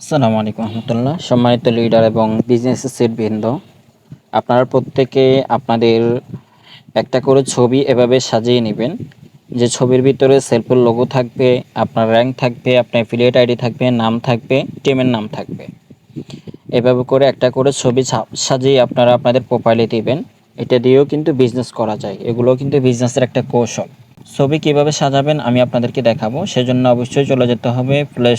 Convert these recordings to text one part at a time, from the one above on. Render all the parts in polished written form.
আসসালামু আলাইকুম রহমতুল্লাহ। সম্মানিত লিডার এবং বিজনেস সিটবৃন্দ, আপনারা প্রত্যেকে আপনাদের একটা করে ছবি এভাবে সাজিয়ে নেবেন। যে ছবির ভিতরে সেলফের লোগো থাকবে, আপনার র্যাঙ্ক থাকবে, আপনার অ্যাফিলিয়েট আইডি থাকবে, নাম থাকবে, টিমের নাম থাকবে। এভাবে করে একটা করে ছবি সাজিয়ে আপনারা আপনাদের প্রোফাইলে দিবেন। এটা দিয়েও কিন্তু বিজনেস করা যায়। এগুলো কিন্তু বিজনেসের একটা কৌশল। ছবি কিভাবে সাজাবেন আমি আপনাদেরকে দেখাবো। সেজন্য অবশ্যই চলে যেতে হবে প্লে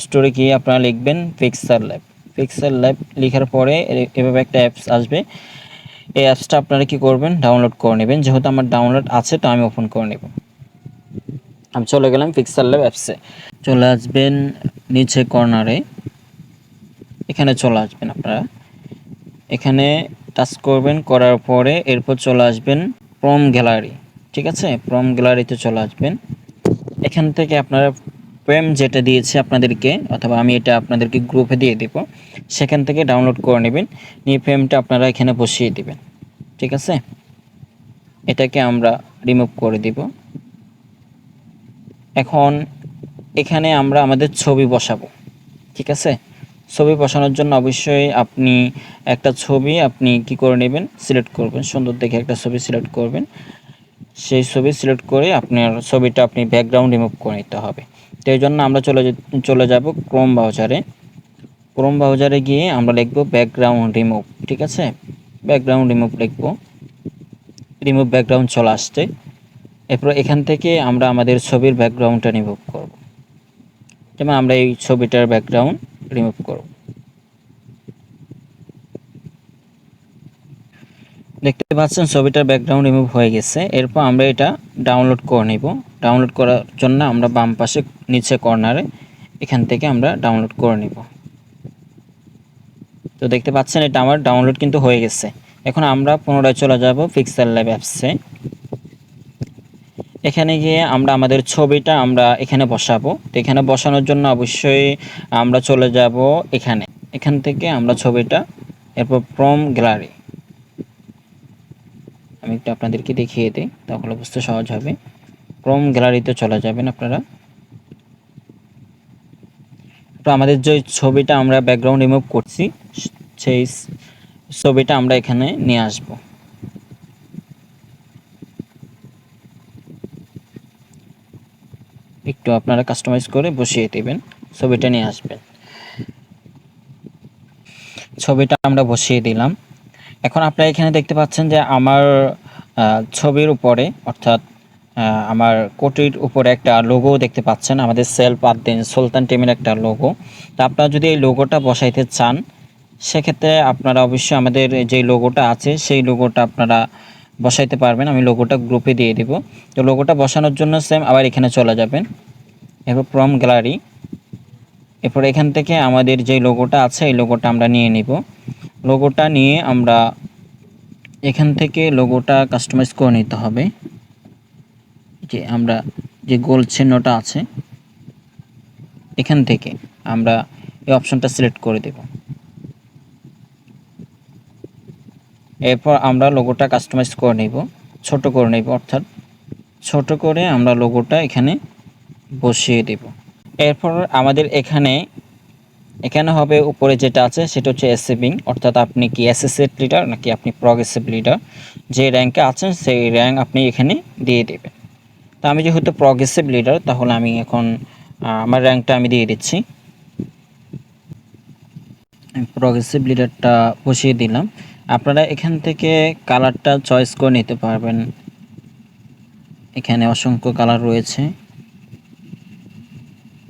স্টোরে গিয়ে আপনারা লিখবেন পিক্সেল ল্যাব লেখার পরে এভাবে একটা অ্যাপস আসবে। এই অ্যাপসটা আপনারা কি করবেন, ডাউনলোড করে নেবেন। যেহেতু আমার ডাউনলোড আছে তো আমি ওপেন করে নেব। আমি চলে গেলাম পিক্সেল ল্যাব অ্যাপসে। চলে আসবেন নিচে কর্নারে, এখানে চলে আসবেন। আপনারা এখানে টাচ করবেন, করার পরে এরপর চলে আসবেন প্রম গ্যালারি। ঠিক আছে, প্রম গ্যালারিতে চলে আসবেন। এখান থেকে আপনারা ফ্রেম যেটা দিয়েছে আপনাদেরকে, অথবা আমি এটা আপনাদেরকে গ্রুপে দিয়ে দেব, সেখান থেকে ডাউনলোড করে নেবেন। নিয়ে ফ্রেমটা আপনারা এখানে বসিয়ে দিবেন। ঠিক আছে, এটাকে আমরা রিমুভ করে দিব। এখন এখানে আমরা আমাদের ছবি বসাবো। ঠিক আছে, ছবি বসানোর জন্য অবশ্যই আপনি একটা ছবি আপনি কি করে নেবেন, সিলেক্ট করবেন। সুন্দর দেখে একটা ছবি সিলেক্ট করবেন। সেই ছবি সিলেক্ট করে আপনার ছবিটা আপনি ব্যাকগ্রাউন্ড রিমুভ করে নিতে হবে। তো এই জন্য আমরা চলে যাব ক্রোম ব্রাউজারে গিয়ে আমরা লিখব ব্যাকগ্রাউন্ড রিমুভ। ঠিক আছে, ব্যাকগ্রাউন্ড রিমুভ লিখব। রিমুভ ব্যাকগ্রাউন্ড চলে আসছে। এরপর এখান থেকে আমরা আমাদের ছবির ব্যাকগ্রাউন্ডটা রিমুভ করব। যেমন আমরা এই ছবিটার ব্যাকগ্রাউন্ড রিমুভ করব। দেখতে পাচ্ছেন ছবিটার ব্যাকগ্রাউন্ড রিমুভ হয়ে গেছে। এরপর আমরা এটা ডাউনলোড করে নিব। ডাউনলোড করার জন্য আমরা বাম পাশে নিচে কর্নারে এখান থেকে আমরা ডাউনলোড করে নিব। তো দেখতে পাচ্ছেন এটা আমার ডাউনলোড কিন্তু হয়ে গেছে। এখন আমরা পুনরায় চলে যাব পিক্সেল ল্যাব অ্যাপসে। এখানে গিয়ে আমরা আমাদের ছবিটা আমরা এখানে বসাবো। তো এখানে বসানোর জন্য অবশ্যই আমরা চলে যাব এখান থেকে আমরা ছবিটা, এরপর ফ্রম গ্যালারি, আমি একটু আপনাদেরকে দেখিয়ে দিই তাহলে বুঝতে সহজ হবে। ফ্রম গ্যালারিতে চলে যাবেন আপনারা। তো আমাদের যে ছবিটা আমরা ব্যাকগ্রাউন্ড রিমুভ করছি সেই ছবিটা আমরা এখানে নিয়ে আসব। একটু আপনারা কাস্টমাইজ করে বসিয়ে দেবেন, ছবিটা নিয়ে আসবেন। ছবিটা আমরা বসিয়ে দিলাম। এখন আপনারা এখানে দেখতে পাচ্ছেন যে আমার ছবির উপরে, অর্থাৎ আমার কোটির উপরে একটা লোগো দেখতে পাচ্ছেন, আমাদের সেলফ আদ্দিন সুলতান টিমের একটা লোগো। তো আপনারা যদি এই লোগোটা বসাইতে চান সেক্ষেত্রে আপনারা অবশ্যই আমাদের যে লোগোটা আছে সেই লোগোটা আপনারা বসাইতে পারবেন। আমি লোগোটা গ্রুপে দিয়ে দেব। তো লোগোটা বসানোর জন্য সেম আবার এখানে চলে যাবেন, এরপর ফ্রম গ্যালারি। এরপর এখান থেকে আমাদের যে লোগোটা আছে এই লোগোটা আমরা নিয়ে নিব। লোগোটা নিয়ে আমরা এখান থেকে লোগোটা কাস্টমাইজ করে নিতে হবে। যে আমরা যে গোল চিহ্নটা আছে এখান থেকে আমরা এই অপশনটা সিলেক্ট করে দেব। এরপর আমরা লোগোটা কাস্টমাইজ করে নেব, ছোট করে নেব, অর্থাৎ ছোট করে আমরা লোগোটা এখানে বসিয়ে দেব। এরপর আমাদের এখানে হবে উপরে যেটা আছে সেটা হচ্ছে অ্যাচিভিং, অর্থাৎ আপনি কি অ্যাসোসিয়েট লিডার নাকি আপনি প্রগ্রেসিভ লিডার, যে র্যাঙ্কে আছেন সেই র্যাঙ্ক আপনি এখানে দিয়ে দেবেন। তো আমি যেহেতু প্রগ্রেসিভ লিডার তাহলে আমি এখন আমার র্যাঙ্কটা আমি দিয়ে দিচ্ছি। প্রগ্রেসিভ লিডারটা বসিয়ে দিলাম। আপনারা এখান থেকে কালারটা চয়েস করে নিতে পারবেন। এখানে অসংখ্য কালার রয়েছে,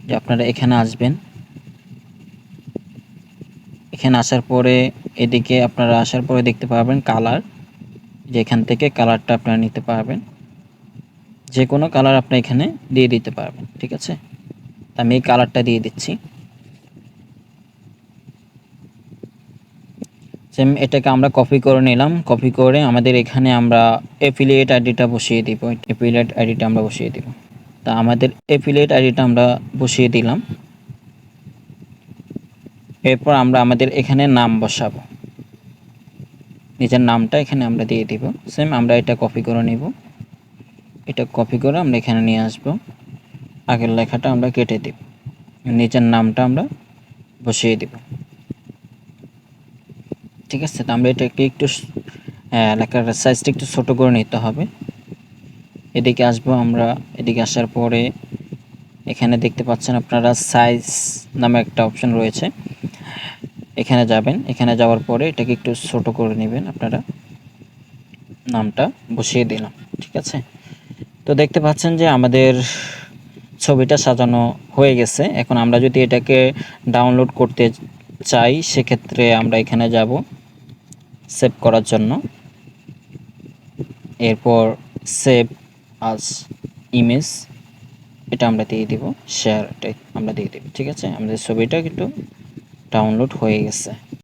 যে আপনারা এখানে আসবেন। এখানে আসার পরে এদিকে আপনারা আসার পরে দেখতে পাবেন কালার, যে এখান থেকে কালারটা আপনারা নিতে পারবেন। যে কোনো কালার আপনি এখানে দিয়ে দিতে পারবেন। ঠিক আছে, আমি এই কালারটা দিয়ে দিচ্ছি। সেম এটাকে আমরা কপি করে নিলাম। কপি করে আমাদের এখানে আমরা অ্যাফিলিয়েট আইডিটা বসিয়ে দিব। অ্যাফিলিয়েট আইডিটা আমরা বসিয়ে দিব। তা আমাদের অ্যাফিলিয়েট আইডিটা আমরা বসিয়ে দিলাম। এরপর আমরা আমাদের এখানে নাম বসাবো, নিজের নামটা এখানে আমরা দিয়ে দিব। সেম আমরা এটা কপি করে নিব। এটা কপি করে আমরা এখানে নিয়ে আসব। আগের লেখাটা আমরা কেটে দেব। নিচের নামটা আমরা বসিয়ে দিব। ঠিক আছে, তো আমরা এটাকে একটু লেখার সাইজটা একটু ছোট করে নিতে হবে। এদিকে আসবো আমরা, এদিকে আসার পরে এখানে দেখতে পাচ্ছেন আপনারা সাইজ নামে একটা অপশন রয়েছে, এখানে যাবেন। এখানে যাওয়ার পরে এটাকে একটু ছোট করে নেবেন আপনারা, নামটা বসিয়ে দিলাম। ঠিক আছে, তো দেখতে পাচ্ছেন যে আমাদের ছবিটা সাজানো হয়ে গেছে। এখন আমরা যদি এটাকে ডাউনলোড করতে চাই, সেক্ষেত্রে আমরা এখানে যাব সেভ করার জন্য, এরপর সেভ আজ ইমেজ এটা আমরা দিয়ে দিব, শেয়ার এটা আমরা দিয়ে দিব। ঠিক আছে, আমাদের ছবিটা কিন্তু ডাউনলোড হয়ে গেছে।